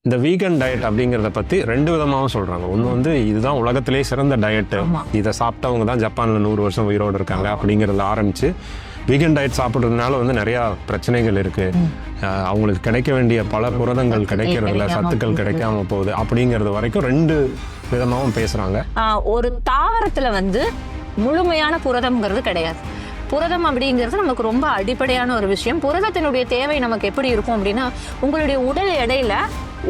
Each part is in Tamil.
இந்த வீகன் டயட் அப்படிங்கிறத பற்றி ரெண்டு விதமாகவும் சொல்கிறாங்க. ஒன்று வந்து இதுதான் உலகத்திலே சிறந்த டயட்டு, இதை சாப்பிட்டவங்க தான் ஜப்பானில் 100 வருஷம் உயிரோடு இருக்காங்க அப்படிங்கிறத ஆரம்பித்து வீகன் டயட் சாப்பிட்றதுனால வந்து நிறையா பிரச்சனைகள் இருக்குது, அவங்களுக்கு கிடைக்க வேண்டிய பல புரதங்கள் கிடைக்கிறதில்ல, சத்துக்கள் கிடைக்காம போகுது அப்படிங்கிறது வரைக்கும் ரெண்டு விதமாகவும் பேசுகிறாங்க. ஒரு தாவரத்தில் வந்து முழுமையான புரதம்ங்கிறது கிடையாது. புரதம் அப்படிங்கிறது நமக்கு ரொம்ப அடிப்படையான ஒரு விஷயம். புரதத்தினுடைய தேவை நமக்கு எப்படி இருக்கும் அப்படின்னா, உங்களுடைய உடல் எடையில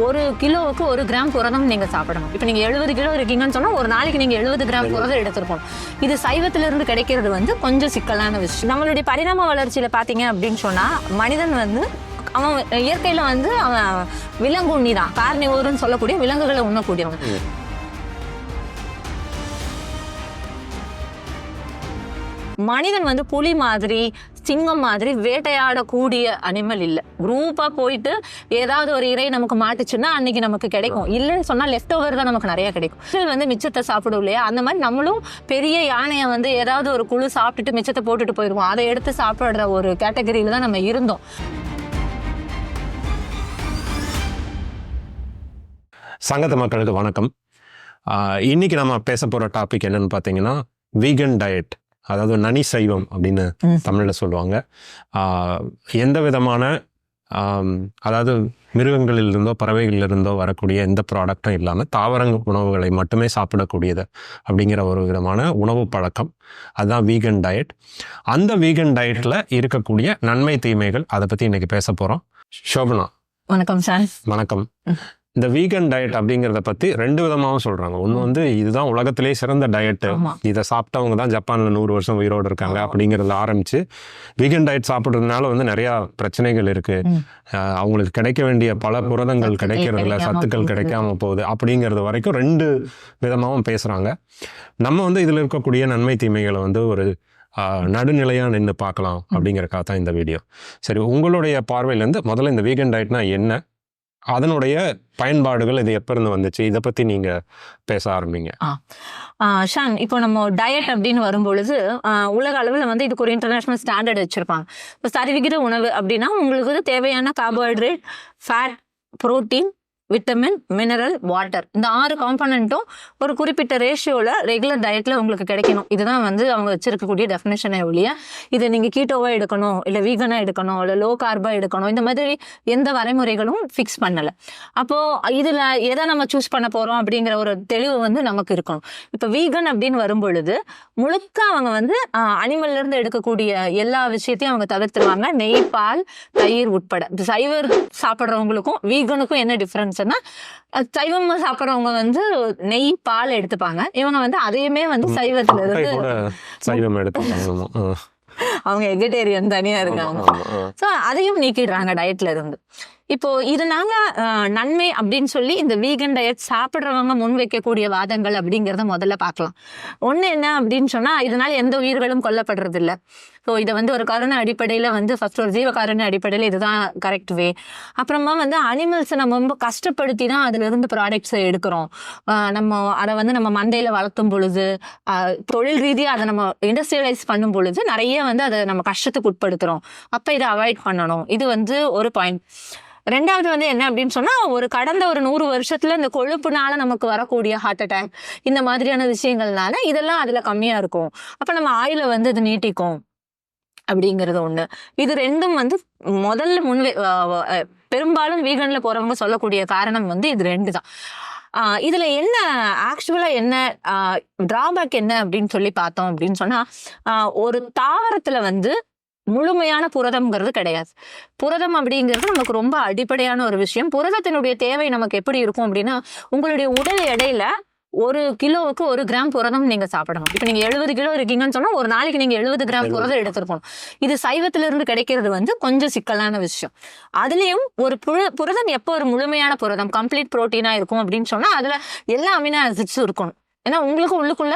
1 கிலோவுக்கு 1 கிராம் புரதம் நீங்க சாப்பிடணும். இப்போ நீங்க 70 கிலோ இருக்கீங்கன்னு சொன்னா ஒரு நாளைக்கு நீங்க 70 கிராம் புரதம் எடுத்துருக்கணும். இது சைவத்திலிருந்து கிடைக்கிறது வந்து கொஞ்சம் சிக்கலான விஷயம். நம்மளுடைய பரிணாம வளர்ச்சியில பாத்தீங்க அப்படின்னு சொன்னா, மனிதன் வந்து அவன் இயற்கையில வந்து அவன் விலங்கு உண்ணி தான், கார்னிவோர்னு சொல்லக்கூடிய விலங்குகளை உண்ணக்கூடியவன். மனிதன் வந்து புலி மாதிரி சிங்கம் மாதிரி வேட்டையாடக்கூடிய அனிமல் இல்லை. குரூப்பா போயிட்டு ஏதாவது ஒரு இறை நமக்கு மாட்டுச்சுன்னா அன்னைக்கு நமக்கு கிடைக்கும், இல்லைன்னு சொன்னா லெஃப்ட் ஓவர் தான் நமக்கு நிறைய கிடைக்கும். வந்து மிச்சத்தை சாப்பிடும் இல்லையா, அந்த மாதிரி நம்மளும் பெரிய யானையை வந்து ஏதாவது ஒரு குழு சாப்பிட்டுட்டு மிச்சத்தை போட்டுட்டு போயிடுவோம். அதை எடுத்து சாப்பிடுற ஒரு கேட்டகரியில தான் நம்ம இருந்தோம். சங்கத்த மக்களுக்கு வணக்கம். இன்னைக்கு நம்ம பேச போற டாபிக் என்னன்னு பார்த்தீங்கன்னா வீகன் டயட், அதாவது நனி சைவம் அப்படின்னு தமிழில் சொல்லுவாங்க. எந்த விதமான அதாவது மிருகங்களிலிருந்தோ பறவைகளிலிருந்தோ வரக்கூடிய எந்த ப்ராடக்டும் இல்லாமல் தாவர உணவுகளை மட்டுமே சாப்பிடக்கூடியது அப்படிங்கிற ஒரு விதமான உணவு பழக்கம், அதுதான் வீகன் டயட். அந்த வீகன் டயட்டில் இருக்கக்கூடிய நன்மை தீமைகள், அதை பற்றி இன்னைக்கு பேச போகிறோம். சோபனா வணக்கம் சார். வணக்கம். இந்த வீகன் டயட் அப்படிங்கிறத பற்றி ரெண்டு விதமாகவும் சொல்கிறாங்க. ஒன்று வந்து இதுதான் உலகத்திலே சிறந்த டயட்டு, இதை சாப்பிட்டவங்க தான் ஜப்பானில் 100 வருஷம் உயிரோடு இருக்காங்க அப்படிங்கிறத ஆரம்பித்து வீகன் டயட் சாப்பிட்றதுனால வந்து நிறையா பிரச்சனைகள் இருக்குது, அவங்களுக்கு கிடைக்க வேண்டிய பல புரதங்கள் கிடைக்கிறதில்ல, சத்துக்கள் கிடைக்காம போகுது அப்படிங்கிறது வரைக்கும் ரெண்டு விதமாகவும் பேசுகிறாங்க. நம்ம வந்து இதில் இருக்கக்கூடிய நன்மை தீமைகளை வந்து ஒரு நடுநிலையாக நின்று பார்க்கலாம் அப்படிங்கிறக்காக தான் இந்த வீடியோ. சரி, உங்களுடைய பார்வையிலேருந்து முதல்ல இந்த வீகன் டயட்னா என்ன, அதனுடைய பயன்பாடுகள், இது எப்ப இருந்து வந்துச்சு, இதை பத்தி நீங்க பேச ஆரம்பிங்க. ஷான், இப்போ நம்ம டயட் அப்படின்னு வரும்பொழுது உலக அளவில் வந்து இதுக்கு ஒரு இன்டர்நேஷனல் ஸ்டாண்டர்ட் வச்சிருப்பாங்க. இப்போ சரிவிகித உணவு அப்படின்னா உங்களுக்கு தேவையான carbohydrate, fat, protein, vitamin, mineral, water, இந்த 6 காம்பனண்ட்டும் ஒரு குறிப்பிட்ட ரேஷியோவில் ரெகுலர் டயட்டில் உங்களுக்கு கிடைக்கணும். இதுதான் வந்து அவங்க வச்சிருக்கக்கூடிய டெஃபினேஷனே ஒழிய இதை நீங்கள் கீட்டோவாக எடுக்கணும், இல்லை வீகனாக எடுக்கணும், இல்லை லோ கார்பாக எடுக்கணும், இந்த மாதிரி எந்த வரைமுறைகளும் ஃபிக்ஸ் பண்ணலை. அப்போது இதில் எதை நம்ம சூஸ் பண்ண போகிறோம் அப்படிங்கிற ஒரு தெளிவு வந்து நமக்கு இருக்கணும். இப்போ வீகன் அப்படின்னு வரும்பொழுது முழுக்க அவங்க வந்து அனிமல்லேருந்து எடுக்கக்கூடிய எல்லா விஷயத்தையும் அவங்க தவிர்த்துருவாங்க, நெய், பால், தயிர் உட்பட. சைவர் சாப்பிட்றவங்களுக்கும் வீகனுக்கும் என்ன டிஃப்ரென்ஸ், சைவம் சாப்பிட்றவங்க வந்து நெய், பால் எடுத்துப்பாங்க, இவங்க வந்து அதையுமே வந்து சைவத்துல இருந்து அவங்க வெஜிடேரியன் தனியா இருக்காங்க. சோ அதையும் நீக்கிடுறாங்க டயட்ல இருந்து. இப்போ இதனால நன்மை அப்படின்னு சொல்லி இந்த வீகன் டயட் சாப்பிட்றவங்க முன் வைக்கக்கூடிய வாதங்கள் அப்படிங்கிறத முதல்ல பார்க்கலாம். ஒன்று என்ன அப்படின்னு சொன்னா, இதனால எந்த உயிர்களும் கொல்லப்படுறது இல்லை. ஸோ இதை வந்து ஒரு கருணை அடிப்படையில் வந்து ஃபர்ஸ்ட் ஒரு ஜீவ காரண அடிப்படையில் இதுதான் கரெக்ட் வே. அப்புறமா வந்து அனிமல்ஸை நம்ம ரொம்ப கஷ்டப்படுத்தி தான் அதுல இருந்து ப்ராடக்ட்ஸை எடுக்கிறோம். நம்ம அதை வந்து நம்ம மந்தையில் வளர்த்தும் பொழுது, தொழில் ரீதியாக அதை நம்ம இண்டஸ்ட்ரியலைஸ் பண்ணும் பொழுது நிறைய வந்து அதை நம்ம கஷ்டத்துக்கு உட்படுத்துறோம். அப்போ இதை அவாய்ட் பண்ணணும். இது வந்து ஒரு பாயிண்ட். ரெண்டாவது வந்து என்ன அப்படின்னு சொன்னா, கடந்த ஒரு 100 வருஷத்துல இந்த கொழுப்புனால நமக்கு வரக்கூடிய ஹார்ட் அட்டாக், இந்த மாதிரியான விஷயங்கள்னால இதெல்லாம் அதுல கம்மியா இருக்கும். அப்ப நம்ம ஆயில வந்து இது நீட்டிக்கும் அப்படிங்கிறது ஒண்ணு. இது ரெண்டும் வந்து முதல்ல பெரும்பாலும் வீகன்ல போறவங்க சொல்லக்கூடிய காரணம் வந்து இது ரெண்டு தான். இதுல என்ன ஆக்சுவலா என்ன டிராபேக் என்ன அப்படின்னு சொல்லி பார்த்தோம் அப்படின்னு சொன்னா, ஒரு தாவரத்துல வந்து முழுமையான புரதம்ங்கிறது கிடையாது. புரதம் அப்படிங்கிறது நமக்கு ரொம்ப அடிப்படையான ஒரு விஷயம். புரதத்தினுடைய தேவை நமக்கு எப்படி இருக்கும் அப்படின்னா, உங்களுடைய உடல் எடையில 1 கிலோவுக்கு 1 கிராம் புரதம் நீங்க சாப்பிடணும். இப்போ நீங்க 70 கிலோ இருக்கீங்கன்னு சொன்னா ஒரு நாளைக்கு நீங்க 70 கிராம் புரதம் எடுத்துருக்கணும். இது சைவத்திலிருந்து கிடைக்கிறது வந்து கொஞ்சம் சிக்கலான விஷயம். அதுலயும் ஒரு புரதம் எப்போ ஒரு முழுமையான புரதம், கம்ப்ளீட் புரோட்டீனா இருக்கும் அப்படின்னு சொன்னா அதுல எல்லா அமினோ ஆசிட்ஸும் இருக்கணும். ஏன்னா உங்களுக்கு உள்ளுக்குள்ள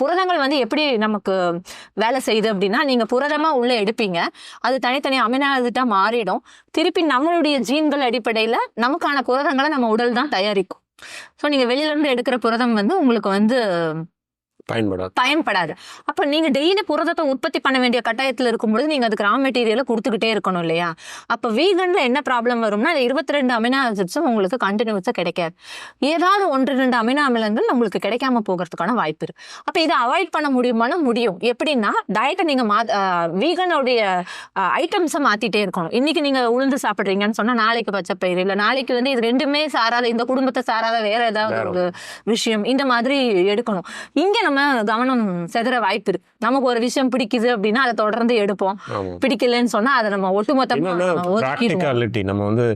புரதங்கள் வந்து எப்படி நமக்கு வேலை செய்யுது அப்படின்னா, நீங்க புரதமா உள்ள எடுப்பீங்க, அது தனித்தனி அமினோ ஆசிட்டா மாறிடும். திருப்பி நம்மளுடைய ஜீன்கள் அடிப்படையில நமக்கான புரதங்களை நம்ம உடல் தான் தயாரிக்கும். ஸோ நீங்க வெளியில இருந்து எடுக்கிற புரதம் வந்து உங்களுக்கு வந்து பயன்படாது. அப்ப நீங்க டெய்லி புரதத்தை உற்பத்தி பண்ண வேண்டிய கட்டாயத்துல இருக்கும்போது நீங்க அதுக்கு ரா மெட்டீரியலை கொடுத்துக்கிட்டே இருக்கணும் இல்லையா? அப்ப வீகன்ல என்ன ப்ராப்ளம் வரும்னா 22 அமினோ ஆசிட்ஸும் உங்களுக்கு கண்டினியூஸா கிடைக்காது. ஏதாவது 1-2 அமினோ அமிலங்கள் உங்களுக்கு கிடைக்காம போகிறதுக்கான வாய்ப்பு இருக்கு. அப்ப இதை அவாய்ட் பண்ண முடியுமானா முடியும். எப்படின்னா டயட்டை நீங்க வீகனுடைய ஐட்டம்ஸை மாத்திட்டே இருக்கணும். இன்னைக்கு நீங்க உளுந்து சாப்பிடுறீங்கன்னு சொன்னா நாளைக்கு பச்சைப்பயிறு, இல்ல நாளைக்கு வந்து இது ரெண்டுமே சாராத, இந்த குடும்பத்தை சாராத வேற ஏதாவது ஒரு விஷயம், இந்த மாதிரி எடுக்கணும். இங்க நம்ம கவனம் செதற வாய்ப்பு இருக்கு. நமக்கு ஒரு விஷயம் பிடிக்குது அப்படின்னா அதை தொடர்ந்து எடுப்போம். பிடிக்கலன்னு சொன்னா அதை நம்ம ஒட்டுமொத்தமா நம்ம வந்து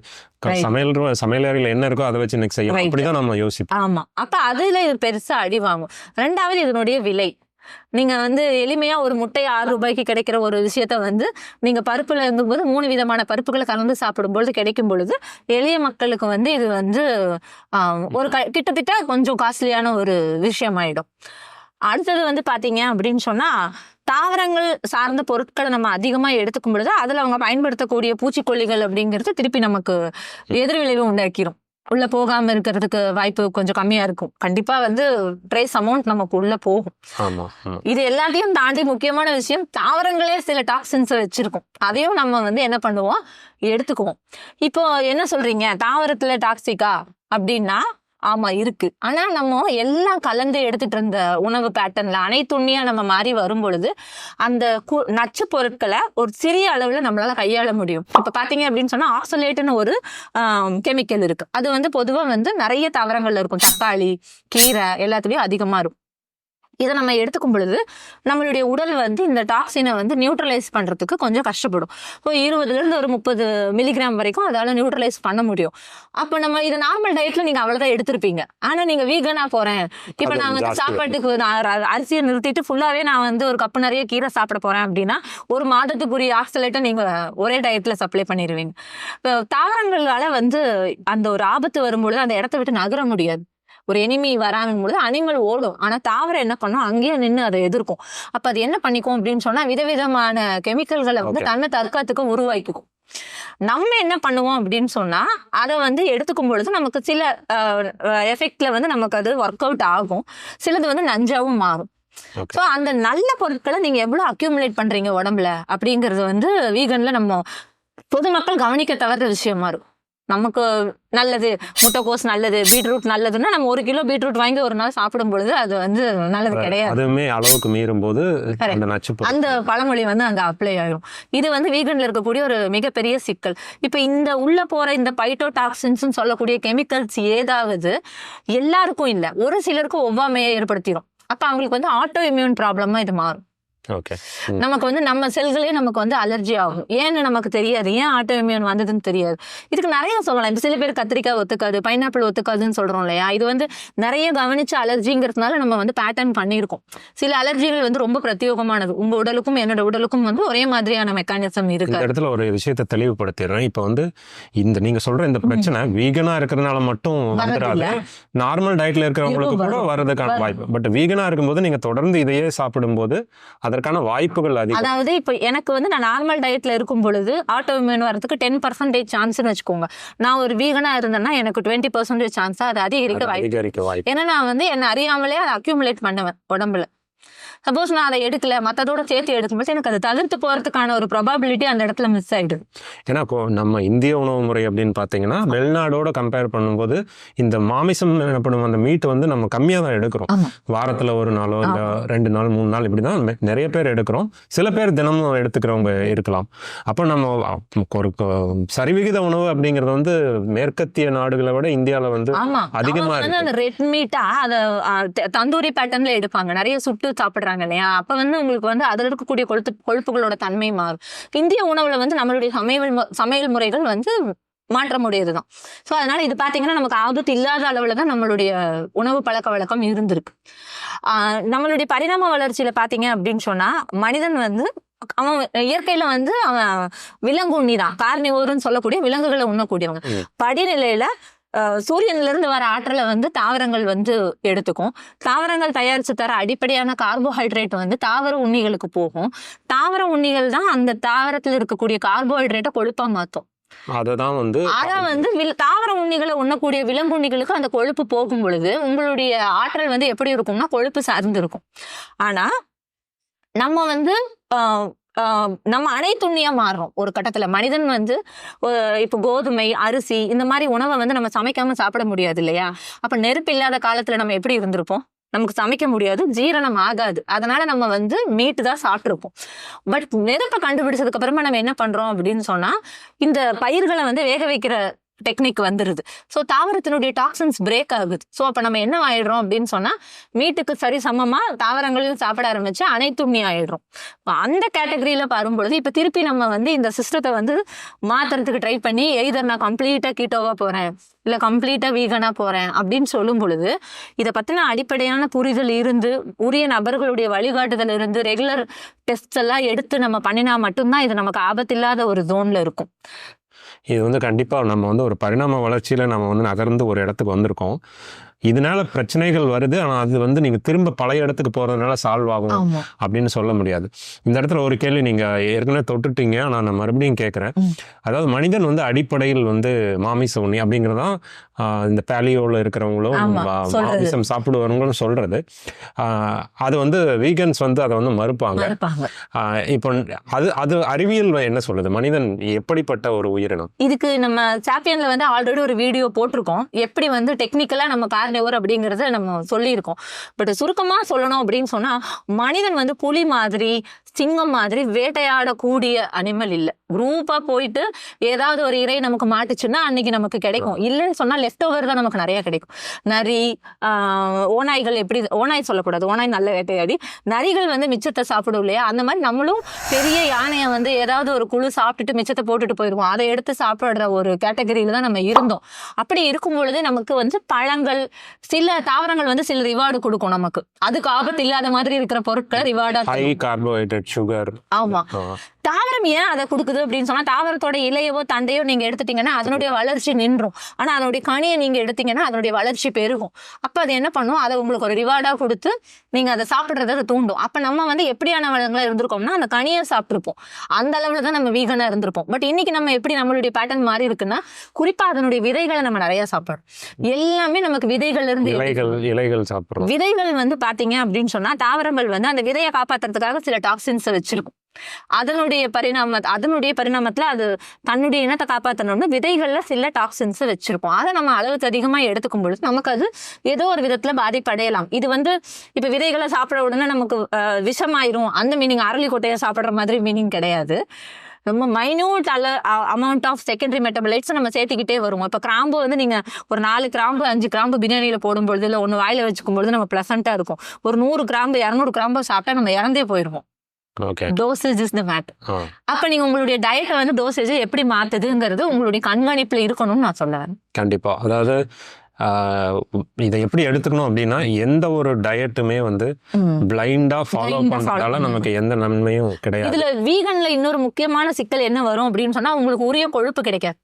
சமையலறையில என்ன இருக்கோ அதை வச்சு இன்னைக்கு செய்யணும், அப்படிதான் நம்ம யோசிப்போம். ஆமா, அப்ப அதுல இது பெருசா அடி வாங்கும். ரெண்டாவது இதனுடைய விலை. நீங்க வந்து எளிமையா ஒரு முட்டை 6 ரூபாய்க்கு கிடைக்கிற ஒரு விஷயத்த வந்து நீங்க பருப்புல இருக்கும்போது 3 விதமான பருப்புகளை கலந்து சாப்பிடும்பொழுது கிடைக்கும் பொழுது எளிய மக்களுக்கு வந்து இது வந்து ஒரு கிட்டத்தட்ட கொஞ்சம் காஸ்ட்லியான ஒரு விஷயம் ஆயிடும். அடுத்தது வந்து பாத்தீங்க அப்படின்னு சொன்னா தாவரங்கள் சார்ந்த பொருட்களை நம்ம அதிகமா எடுத்துக்கும் பொழுது அதுல அவங்க பயன்படுத்தக்கூடிய பூச்சிக்கொல்லிகள் அப்படிங்கிறது திருப்பி நமக்கு எதிர்விளைவு உண்டாக்கிரும். உள்ள போகாம இருக்கிறதுக்கு வாய்ப்பு கொஞ்சம் கம்மியா இருக்கும். கண்டிப்பா வந்து ட்ரேஸ் அமௌண்ட் நமக்கு உள்ள போகும். இது எல்லாத்தையும் தாண்டி முக்கியமான விஷயம், தாவரங்களே சில டாக்ஸின்ஸ் வச்சிருக்கும். அதையும் நம்ம வந்து என்ன பண்ணுவோம், எடுத்துக்குவோம். இப்போ என்ன சொல்றீங்க, தாவரத்துல டாக்ஸிக்கா அப்படின்னா ஆமா இருக்கு. ஆனா நம்ம எல்லாம் கலந்து எடுத்துட்டு இருந்த உணவு பேட்டர்ன்ல அனைத்துண்ணியா நம்ம மாறி வரும் பொழுது அந்த நச்சு பொருட்களை ஒரு சிறிய அளவுல நம்மளால கையாள முடியும். இப்ப பாத்தீங்க அப்படின்னு சொன்னா ஆக்சலேட்னு ஒரு கெமிக்கல் இருக்கு. அது வந்து பொதுவா வந்து நிறைய தாவரங்கள்ல இருக்கும். தக்காளி, கீரை எல்லாத்துலயும் அதிகமா இருக்கும். இதை நம்ம எடுத்துக்கும் பொழுது நம்மளுடைய உடல் வந்து இந்த டாக்ஸினை வந்து நியூட்ரலைஸ் பண்றதுக்கு கொஞ்சம் கஷ்டப்படும். இப்போ 20 ஒரு 30 மில்லிகிராம் வரைக்கும் அதால நியூட்ரலைஸ் பண்ண முடியும். அப்ப நம்ம இது நார்மல் டயட்ல நீங்க அவ்வளவுதான் எடுத்திருப்பீங்க. ஆனா நீங்க வீகனா போறேன், இப்ப நான் வந்து சாப்பாட்டுக்கு அரிசியை நிறுத்திட்டு ஃபுல்லாவே நான் வந்து ஒரு கப்பு நிறைய கீரை சாப்பிட போறேன் அப்படின்னா ஒரு மாதத்துக்குரிய ஆக்சலேட்டை நீங்க ஒரே டயட்ல சப்ளை பண்ணிடுவீங்க. இப்போ தாவரங்களால வந்து அந்த ஒரு ஆபத்து வரும்பொழுது அந்த இடத்த விட்டு நகர முடியாது. ஒரு எனிமி வராங்கும் பொழுது அனிமல் ஓடும். ஆனா தாவரம் என்ன பண்ணும், அங்கேயே நின்று அதை எதிர்க்கும். அப்ப அது என்ன பண்ணிக்கும் அப்படின்னு சொன்னா விதவிதமான கெமிக்கல்களை வந்து தன்னை தற்காத்துக்கு உருவாக்கிக்கும். நம்ம என்ன பண்ணுவோம் அப்படின்னு சொன்னா அதை வந்து எடுத்துக்கும் பொழுது நமக்கு சில எஃபெக்ட்ல வந்து நமக்கு அது ஒர்க் அவுட் ஆகும். சிலது வந்து நஞ்சாவும் மாறும். ஸோ அந்த நல்ல பொருட்களை நீங்க எவ்வளவு அக்யூமுலேட் பண்றீங்க உடம்புல அப்படிங்கிறது வந்து வீகன்ல நம்ம பொதுமக்கள் கவனிக்க தவற விஷயமா இருக்கும். நமக்கு நல்லது முட்டைக்கோஸ் நல்லது, பீட்ரூட் நல்லதுன்னா நம்ம 1 கிலோ பீட்ரூட் வாங்கி ஒரு நாள் சாப்பிடும் பொழுது அது வந்து நல்லது கிடையாது. அதுவுமே அளவுக்கு மீறும் போது அந்த பழமொழி வந்து அங்க அப்ளை ஆயிடும். இது வந்து வீகன்ல இருக்கக்கூடிய ஒரு மிகப்பெரிய சிக்கல். இப்ப இந்த உள்ள போற இந்த பைட்டோடாக்சின்ஸ் சொல்லக்கூடிய கெமிக்கல்ஸ் ஏதாவது எல்லாருக்கும் இல்ல, ஒரு சிலருக்கு ஒவ்வாமையை ஏற்படுத்திடும். அப்ப அவங்களுக்கு வந்து ஆட்டோ இம்யூன் ப்ராப்ளமா இது மாறும். நமக்கு வந்து நம்ம செல்களே நமக்கு வந்து அலர்ஜி ஆகும். ஏன்னு நமக்கு தெரியாது, ஏன் ஆட்டோ இம்யூன் வந்ததுன்னு தெரியாது. இதுக்கு நிறைய சொல்லலாம். சில பேர் கத்திரிக்காய் ஒத்துக்காது, பைனாப்பிள் ஒத்துக்காதுன்னு சொல்றோம் இல்லையா? இது வந்து நிறைய கவனிச்ச அலர்ஜிங்கிறதுனால நம்ம வந்து பேட்டர்ன் பண்ணியிருக்கோம். சில அலர்ஜிகள் வந்து ரொம்ப பிரத்யேகமானது. உங்க உடலுக்கும் என்னோட உடலுக்கும் வந்து ஒரே மாதிரியான மெக்கானிசம் இருக்கு. இந்த இடத்துல ஒரு விஷயத்தை தெளிவுபடுத்திடுறேன். இப்ப வந்து இந்த நீங்க சொல்ற இந்த பிரச்சனை வீகனா இருக்கிறதுனால மட்டும் வந்துடாது, நார்மல் டயட்ல இருக்கிறவங்களுக்கு கூட வர்றதுக்கான வாய்ப்பு. பட் வீகனா இருக்கும்போது நீங்க தொடர்ந்து இதையே சாப்பிடும்போது அதற்கான வாய்ப்புகள் அதிகம். அதாவது இப்ப எனக்கு வந்து நான் நார்மல் டயட்ல இருக்கும் பொழுது ஆட்டோ இம்யூன் வரதுக்கு 10% சான்ஸ்னு வச்சுக்கோங்க. நான் ஒரு வீகனா இருந்தேன்னா எனக்கு 20% சான்ஸா அது அதிகரிக்க வாய்ப்பு. ஏன்னா நான் வந்து என்ன அறியாமலே அதை அக்யூமுலேட் பண்ணுவேன் உடம்புல. சப்போஸ் நான் அதை எடுக்கல, மற்றதோட சேர்த்து எடுக்கும்போது எனக்கு அது தவிர்த்து போறதுக்கான ஒரு ப்ராபபிலிட்டி அந்த இடத்துல மிஸ் ஆயிடுது. ஏன்னா நம்ம இந்திய உணவு முறை அப்படின்னு பார்த்தீங்கன்னா வெளிநாடோட கம்பேர் பண்ணும்போது இந்த மாமிசம் எனப்படும் அந்த மீட் வந்து நம்ம கம்மியாக தான் எடுக்கிறோம். வாரத்தில் ஒரு நாளோ இல்லை 2 நாள் 3 நாள் இப்படி தான் நிறைய பேர் எடுக்கிறோம். சில பேர் தினமும் எடுத்துக்கிறவங்க இருக்கலாம். அப்போ நம்ம ஒரு சரிவிகித உணவு அப்படிங்கிறது வந்து மேற்கத்திய நாடுகளை விட இந்தியாவில் வந்து அதிகமாக இருக்கு. ரெட் மீட்டா அதை தந்தூரி பேட்டர்ன்ல எடுப்பாங்க, நிறைய சுட்டு சாப்பிடுறாங்க இல்லையா? அப்ப வந்து உங்களுக்கு வந்து அதுல இருக்கக்கூடிய கொழுப்புகளோட தன்மை மாறும். இந்திய உணவுல வந்து நம்மளுடைய சமையல் முறைகள் வந்து மாற்ற முடியாதுதான். ஸோ அதனால இது பார்த்தீங்கன்னா நமக்கு ஆபத்து இல்லாத அளவுல தான் நம்மளுடைய உணவு பழக்க வழக்கம் இருந்திருக்கு. நம்மளுடைய பரிணாம வளர்ச்சியில பார்த்தீங்க அப்படின்னு சொன்னா மனிதன் வந்து அவன் இயற்கையில வந்து அவன் விலங்கு உண்ணிதான், கார்னிவோர்னு சொல்லக்கூடிய விலங்குகளை உண்ணக்கூடியவங்க. படிநிலையில சூரியன்ல இருந்து வர ஆற்றலை வந்து தாவரங்கள் வந்து எடுத்துக்கும். தாவரங்கள் தயாரிச்சு தர அடிப்படையான கார்போஹைட்ரேட் வந்து தாவர உண்ணிகளுக்கு போகும். தாவர உண்ணிகள் தான் அந்த தாவரத்தில் இருக்கக்கூடிய கார்போஹைட்ரேட்டை கொழுப்பா மாற்றும். அதுதான் வந்து ஆனா வந்து தாவர உண்ணிகளை உண்ணக்கூடிய விலங்குண்ணிகளுக்கு அந்த கொழுப்பு போகும் பொழுது உங்களுடைய ஆற்றல் வந்து எப்படி இருக்கும்னா கொழுப்பு சார்ந்து இருக்கும். ஆனா நம்ம வந்து நம்ம அனைத்துண்ணியா மாறுறோம் ஒரு கட்டத்துல. மனிதன் வந்து இப்போ கோதுமை, அரிசி இந்த மாதிரி உணவை வந்து நம்ம சமைக்காம சாப்பிட முடியாது இல்லையா? அப்ப நெருப்பு இல்லாத காலத்துல நம்ம எப்படி இருந்திருப்போம்? நமக்கு சமைக்க முடியாது, ஜீரணம் ஆகாது. அதனால நம்ம வந்து மீட்டு தான் சாப்பிட்ருப்போம். பட் நெருப்பை கண்டுபிடிச்சதுக்கு அப்புறமா நம்ம என்ன பண்றோம் அப்படின்னு சொன்னா, இந்த பயிர்களை வந்து வேக வைக்கிற டெக்னிக் வந்துருது. ஸோ தாவரத்தினுடைய டாக்ஸின்ஸ் பிரேக் ஆகுது. ஸோ அப்போ நம்ம என்ன ஆயிடுறோம் அப்படின்னு சொன்னா, மீட்டுக்கு சரி சமமா தாவரங்களையும் சாப்பிட ஆரம்பிச்சு அனைத்துண்ணி ஆயிடுறோம். அந்த கேட்டகரியில வரும்பொழுது இப்போ திருப்பி நம்ம வந்து இந்த சிஸ்டத்தை வந்து மாத்துறதுக்கு ட்ரை பண்ணி எய்தர் நான் கம்ப்ளீட்டா கீட்டோவா போறேன் இல்ல கம்ப்ளீட்டா வீகனா போறேன் அப்படின்னு சொல்லும் பொழுது, இதை பத்தின அடிப்படையான புரிதல் இருந்து உரிய நபர்களுடைய வழிகாட்டுதல் இருந்து ரெகுலர் டெஸ்ட் எல்லாம் எடுத்து நம்ம பண்ணினா மட்டும்தான் இது நமக்கு ஆபத்தில்லாத ஒரு ஜோன்ல இருக்கும். இது வந்து கண்டிப்பாக நம்ம வந்து ஒரு பரிணாம வளர்ச்சியில் நம்ம வந்து நகர்ந்து ஒரு இடத்துக்கு வந்திருக்கோம். இதனால பிரச்சனைகள் வருது, ஆனால் அது வந்து நீங்கள் திரும்ப பழைய இடத்துக்கு போகிறதுனால சால்வ் ஆகும் அப்படின்னு சொல்ல முடியாது. இந்த இடத்துல ஒரு கேள்வி நீங்கள் ஏற்கனவே தொட்டுட்டீங்க, ஆனால் நான் மறுபடியும் கேட்குறேன். அதாவது மனிதன் வந்து அடிப்படையில் வந்து மாமிச உண்ணி அப்படிங்கிறதான் இந்த பேலியோவில் இருக்கிறவங்களும் மாமிசம் சாப்பிடுவவங்களும் சொல்கிறது. அது வந்து வீகன்ஸ் வந்து அதை வந்து மறுப்பாங்க. இப்போ அது அறிவியல் என்ன சொல்லுது? மனிதன் எப்படிப்பட்ட ஒரு உயிரினம்? இதுக்கு நம்ம சாம்பியன்ல வந்து ஆல்ரெடி ஒரு வீடியோ போட்டிருக்கோம். எப்படி வந்து டெக்னிக்கலா நம்ம கார்னிவோர் அப்படிங்கறத நம்ம சொல்லியிருக்கோம். பட் சுருக்கமா சொல்லணும் அப்படின்னு சொன்னா, மனிதன் வந்து புலி மாதிரி சிங்கம் மாதிரி வேட்டையாடக்கூடிய அனிமல் இல்லை. குரூப்பா போயிட்டு ஏதாவது ஒரு இறை நமக்கு மாட்டுச்சுன்னா அன்னைக்கு நமக்கு கிடைக்கும். இல்லைன்னு சொன்னா லெஃப்ட் ஓவர் தான் நமக்கு நிறைய கிடைக்கும். நரி, ஓநாய்கள், எப்படி ஓநாய் சொல்லக்கூடாது, ஓநாய் நல்ல வேட்டையாடி, நரிகள் வந்து மிச்சத்தை சாப்பிடும் இல்லையா? அந்த மாதிரி நம்மளும் பெரிய யானையை வந்து ஏதாவது ஒரு குழு சாப்பிட்டுட்டு மிச்சத்தை போட்டுட்டு போயிடுவோம். அதை எடுத்து சாப்பிடுற ஒரு கேட்டகரியில தான் நம்ம இருந்தோம். அப்படி இருக்கும் பொழுது நமக்கு வந்து பழங்கள், சில தாவரங்கள் வந்து சில ரிவார்டு கொடுக்கும் நமக்கு. அதுக்கு ஆபத்து இல்லாத மாதிரி இருக்கிற பொருட்கள் ரிவார்டா, ஹை கார்போஹைட்ரேட், சுகர். ஆமா. தாவரம் ஏன் அதை கொடுக்குது அப்படின்னு சொன்னா, தாவரத்தோட இலையவோ தண்டையோ நீங்க எடுத்துட்டீங்கன்னா அதனுடைய வளர்ச்சி நின்றும். ஆனா அதனுடைய கனியை நீங்க எடுத்தீங்கன்னா அதனுடைய வளர்ச்சி பெருகும். அப்ப அது என்ன பண்ணும், அதை உங்களுக்கு ஒரு ரிவார்டா கொடுத்து நீங்க அதை சாப்பிடுறத தூண்டும். அப்ப நம்ம வந்து எப்படியான வளங்களா இருந்திருக்கோம்னா, அந்த கனியை சாப்பிட்டுருப்போம். அந்த அளவுல தான் நம்ம வீகனா இருந்திருப்போம். பட் இன்னைக்கு நம்ம எப்படி நம்மளுடைய பேட்டர்ன் மாறி இருக்குன்னா, குறிப்பா அதனுடைய விதைகளை நம்ம நிறைய சாப்பிடுறோம். எல்லாமே நமக்கு விதைகள் இருந்து இலைகள் சாப்பிடுறோம். விதைகள் வந்து பாத்தீங்க அப்படின்னு சொன்னா, தாவரங்கள் வந்து அந்த விதையை காப்பாத்துறதுக்காக சில டாக்ஸின்ஸ் வச்சிருக்கும். அதனுடைய பரிணாமத்துல அது தன்னுடைய இனத்தை காப்பாற்றணும்னு விதைகள்ல சில டாக்ஸின்ஸ் வச்சிருப்போம். அதை நம்ம அளவுக்கு அதிகமா எடுத்துக்கும் பொழுது நமக்கு அது ஏதோ ஒரு விதத்துல பாதிப்படையலாம். இது வந்து இப்ப விதைகளை சாப்பிட உடனே நமக்கு விஷமாயிரும் அந்த மீனிங், அரளிக்கொட்டையை சாப்பிடுற மாதிரி மீனிங் கிடையாது. ரொம்ப minute amount of secondary metabolites நம்ம சேர்த்துக்கிட்டே வருவோம். இப்போ கிராம்பு வந்து நீங்க ஒரு 4 கிராம்பு 5 கிராம்பு பிரியாணியில போடும்பொழுது இல்லை ஒன்று வாயில வச்சுக்கும் பொழுது நம்ம பிளசண்டா இருக்கும். ஒரு 100 கிராம்பு 200 கிராம்பு சாப்பிட்டா நம்ம இறந்தே போயிடுவோம். Dosage is the matter. அப்ப நீங்க உங்களுடைய டயட்டை வந்து டோசேஜ் எப்படி மாத்துதுங்கிறது உங்களுடைய கண்காணிப்புல இருக்கணும்னு நான் சொல்லுவேன். கண்டிப்பா. அதாவது இதை எப்படி எடுத்துக்கணும் அப்படின்னா, எந்த ஒரு டயட்டுமே வந்து பிளைண்டா ஃபாலோ பண்றதால நமக்கு எந்த நன்மையும் கிடையாது. இதுல வீகன்ல இன்னொரு முக்கியமான சிக்கல் என்ன வரும் அப்படின்னு சொன்னா, உங்களுக்கு உரிய கொழுப்பு கிடைக்காது.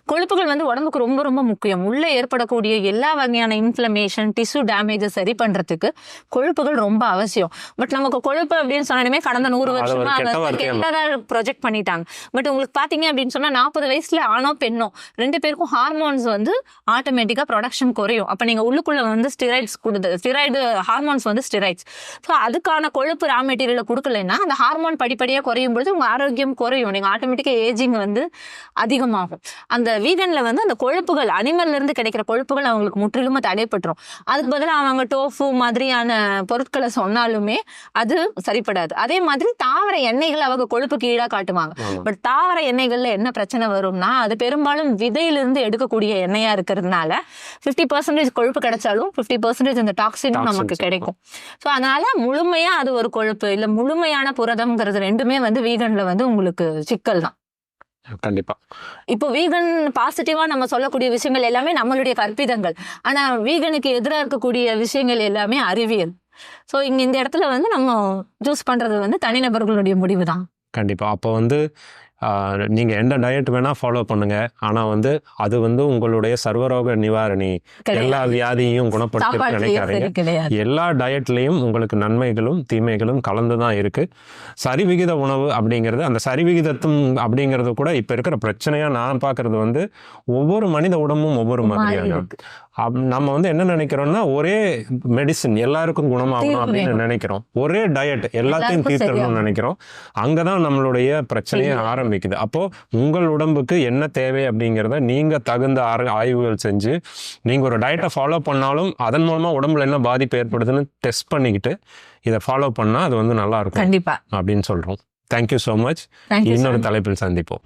கொழுப்புகள் வந்து உடம்புக்கு ரொம்ப ரொம்ப முக்கியம். உள்ள ஏற்படக்கூடிய எல்லா வகையான இன்ஃப்ளமேஷன், டிஷ்யூ டேமேஜ் சரி பண்றதுக்கு கொழுப்புகள் ரொம்ப அவசியம். பட் நமக்கு கொழுப்பு அப்படின்னு சொன்னாலுமே கடந்த 100 வருஷமா கெட்டதா ப்ரொஜெக்ட் பண்ணிட்டாங்க. பட் உங்களுக்கு பாத்தீங்க அப்படின்னு சொன்னா 40 வயசுல ஆணோ பெண்ணோ 2 பேருக்கும் ஹார்மோன்ஸ் வந்து ஆட்டோமேட்டிக்கா ப்ரொடக்ஷன் குறையும். அப்ப நீங்க உள்ளுக்குள்ள வந்து ஸ்டிராய்டு ஹார்மோன்ஸ் வந்து ஸ்டிராய்ட்ஸ். ஸோ அதுக்கான கொழுப்பு ரா மெட்டீரியலை கொடுக்கலைன்னா அந்த ஹார்மோன் படிப்படியா குறையும் பொழுது உங்க ஆரோக்கியம் குறையும். நீங்க ஆட்டோமேட்டிக்கா ஏஜிங் வந்து அதிகமாகும். அந்த வீகன்ல வந்து அந்த கொழுப்புகள், அனிமல்ல இருந்து கிடைக்கிற கொழுப்புகள் அவங்களுக்கு முற்றிலுமா தடைப்பட்டுரும். அதுக்கு பதிலாக அவங்க டோஃபு மாதிரியான பொருட்களை சொன்னாலுமே அது சரிப்படாது. அதே மாதிரி தாவர எண்ணெய்கள் அவங்க கொழுப்புக்கு ஈடா காட்டுவாங்க. பட் தாவர எண்ணெய்கள்ல என்ன பிரச்சனை வரும்னா, அது பெரும்பாலும் விதையிலிருந்து எடுக்கக்கூடிய எண்ணெயா இருக்கிறதுனால 50% கொழுப்பு கிடைச்சாலும் 50% இந்த டாக்ஸினும் நமக்கு கிடைக்கும். ஸோ அதனால முழுமையா அது ஒரு கொழுப்பு இல்ல முழுமையான புரதம்ங்கிறது ரெண்டுமே வந்து வீகன்ல வந்து உங்களுக்கு சிக்கல் தான். கண்டிப்பா. இப்போ வீகன் பாசிட்டிவா நம்ம சொல்லக்கூடிய விஷயங்கள் எல்லாமே நம்மளுடைய கற்பிதங்கள். ஆனா வீகனுக்கு எதிராக இருக்கக்கூடிய விஷயங்கள் எல்லாமே அறிவியல். ஸோ இந்த இடத்துல வந்து நம்ம சூஸ் பண்றது வந்து தனிநபர்களுடைய முடிவு தான். கண்டிப்பா. அப்போ வந்து நீங்கள் எந்த டயட் வேணால் ஃபாலோ பண்ணுங்கள், ஆனால் வந்து அது வந்து உங்களுடைய சர்வரோக நிவாரணி, எல்லா வியாதியையும் குணப்படுத்த நினைக்காதீங்க. எல்லா டயட்லேயும் உங்களுக்கு நன்மைகளும் தீமைகளும் கலந்து தான் இருக்குது. சரிவிகித உணவு அப்படிங்கிறது, அந்த சரிவிகிதத்தும் அப்படிங்கிறது கூட இப்போ இருக்கிற பிரச்சனையாக நான் பார்க்குறது வந்து ஒவ்வொரு மனித உடம்பும் ஒவ்வொரு மாதிரியான. நம்ம வந்து என்ன நினைக்கிறோம்னா ஒரே மெடிசின் எல்லாருக்கும் குணமாகணும் அப்படின்னு நினைக்கிறோம், ஒரே டயட் எல்லாத்தையும் தீர்த்தணும்னு நினைக்கிறோம். அங்கதான் நம்மளுடைய பிரச்சனையே ஆரம்பிக்குது. அப்போ உங்கள் உடம்புக்கு என்ன தேவை அப்படிங்கிறத நீங்க தகுந்த ஆய்வுகள் செஞ்சு நீங்க ஒரு டயட்டை ஃபாலோ பண்ணாலும் அதன் மூலமா உடம்புல என்ன பாதிப்பு ஏற்படுதுன்னு டெஸ்ட் பண்ணிக்கிட்டு இதை ஃபாலோ பண்ணா அது வந்து நல்லா இருக்கும் கண்டிப்பா அப்படின்னு சொல்றோம். Thank you so much. இன்னொரு தலைப்பில் சந்திப்போம்.